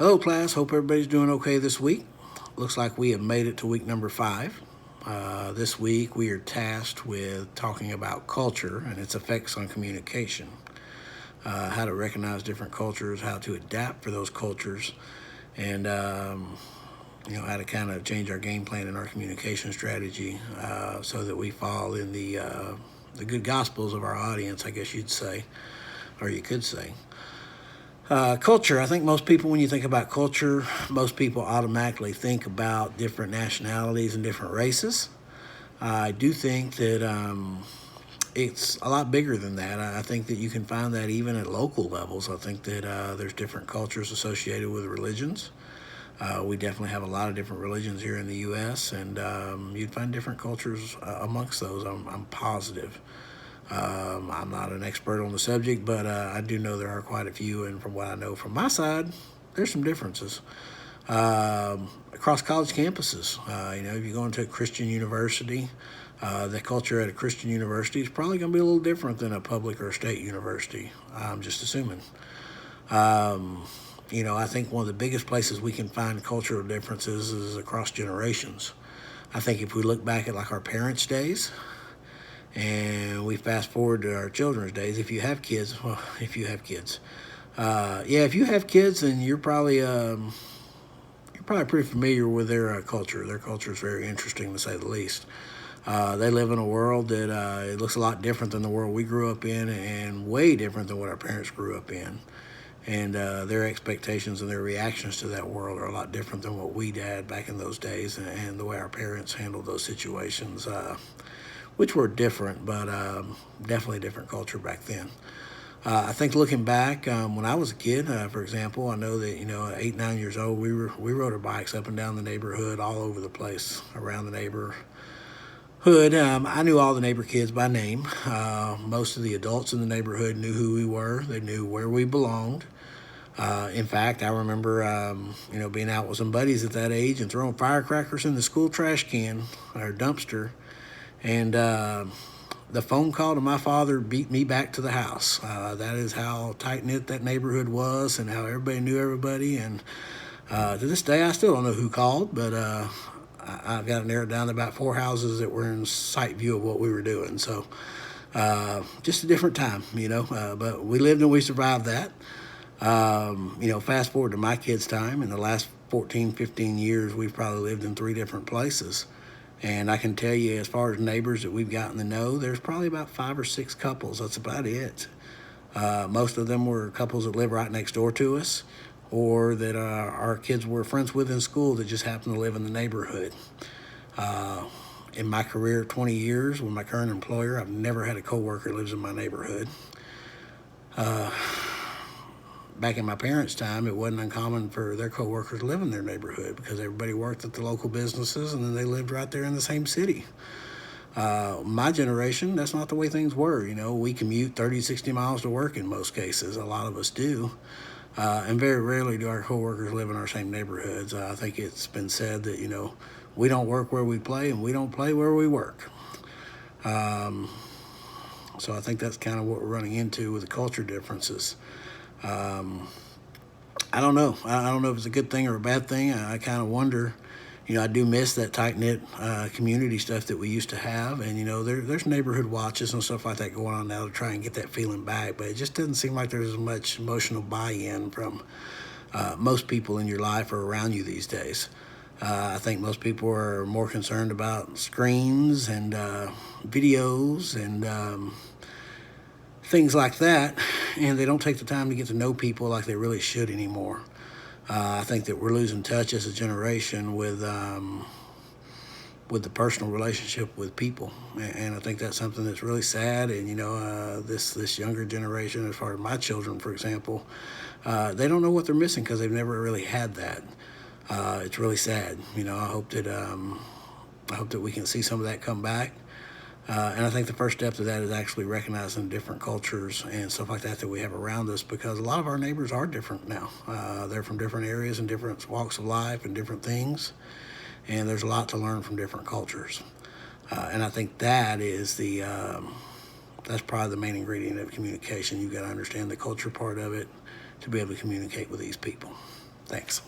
Hello, class. Hope everybody's doing okay this week. Looks like we have made it to week number 5. This week, we are tasked with talking about culture and its effects on communication, how to recognize different cultures, how to adapt for those cultures, and how to kind of change our game plan and our communication strategy so that we fall in the good gospels of our audience, I guess you'd say, or you could say. Culture. I think most people, when you think about culture, most people automatically think about different nationalities and different races. I do think that it's a lot bigger than that. I think that you can find that even at local levels. I think that there's different cultures associated with religions. We definitely have a lot of different religions here in the U.S., and you'd find different cultures amongst those. I'm positive. I'm not an expert on the subject, but I do know there are quite a few, and from what I know from my side, there's some differences. Across college campuses, if you go into a Christian university, the culture at a Christian university is probably going to be a little different than a public or a state university. I'm just assuming. I think one of the biggest places we can find cultural differences is across generations. I think if we look back at like our parents' days, and we fast forward to our children's days. If you have kids, if you have kids, if you have kids, then you're probably pretty familiar with their culture. Their culture is very interesting, to say the least. They live in a world that it looks a lot different than the world we grew up in, and way different than what our parents grew up in. And their expectations and their reactions to that world are a lot different than what we had back in those days, and the way our parents handled those situations. Which were different, but definitely a different culture back then. I think looking back, when I was a kid, for example, I know that at 8, 9 years old, we rode our bikes up and down the neighborhood, all over the place around the neighborhood. I knew all the neighbor kids by name. Most of the adults in the neighborhood knew who we were. They knew where we belonged. In fact, I remember, being out with some buddies at that age and throwing firecrackers in the school trash can or dumpster. And the phone call to my father beat me back to the house. That is how tight-knit that neighborhood was and how everybody knew everybody. And to this day, I still don't know who called, but I've got it narrowed down to about 4 houses that were in sight view of what we were doing. So just a different time, but we lived and we survived that. Fast forward to my kids' time. In the last 14, 15 years, we've probably lived in 3 different places. And I can tell you, as far as neighbors that we've gotten to know, there's probably about 5 or 6 couples. That's about it. Most of them were couples that live right next door to us, or that our kids were friends with in school that just happened to live in the neighborhood. In my career, 20 years with my current employer, I've never had a coworker that lives in my neighborhood. Back in my parents' time, it wasn't uncommon for their coworkers to live in their neighborhood because everybody worked at the local businesses and then they lived right there in the same city. My generation, that's not the way things were. We commute 30, 60 miles to work in most cases. A lot of us do. And very rarely do our coworkers live in our same neighborhoods. I think it's been said that, we don't work where we play and we don't play where we work. So I think that's kind of what we're running into with the culture differences. I don't know. I don't know if it's a good thing or a bad thing. I kind of wonder. I do miss that tight-knit community stuff that we used to have. And, there's neighborhood watches and stuff like that going on now to try and get that feeling back. But it just doesn't seem like there's as much emotional buy-in from most people in your life or around you these days. I think most people are more concerned about screens and videos and things like that, and they don't take the time to get to know people like they really should anymore. I think that we're losing touch as a generation with the personal relationship with people, and I think that's something that's really sad. And this younger generation, as far as my children, for example, they don't know what they're missing because they've never really had that. It's really sad. I hope that we can see some of that come back. And I think the first step to that is actually recognizing different cultures and stuff like that we have around us, because a lot of our neighbors are different now. They're from different areas and different walks of life and different things, and there's a lot to learn from different cultures. And I think that is that's probably the main ingredient of communication. You've got to understand the culture part of it to be able to communicate with these people. Thanks.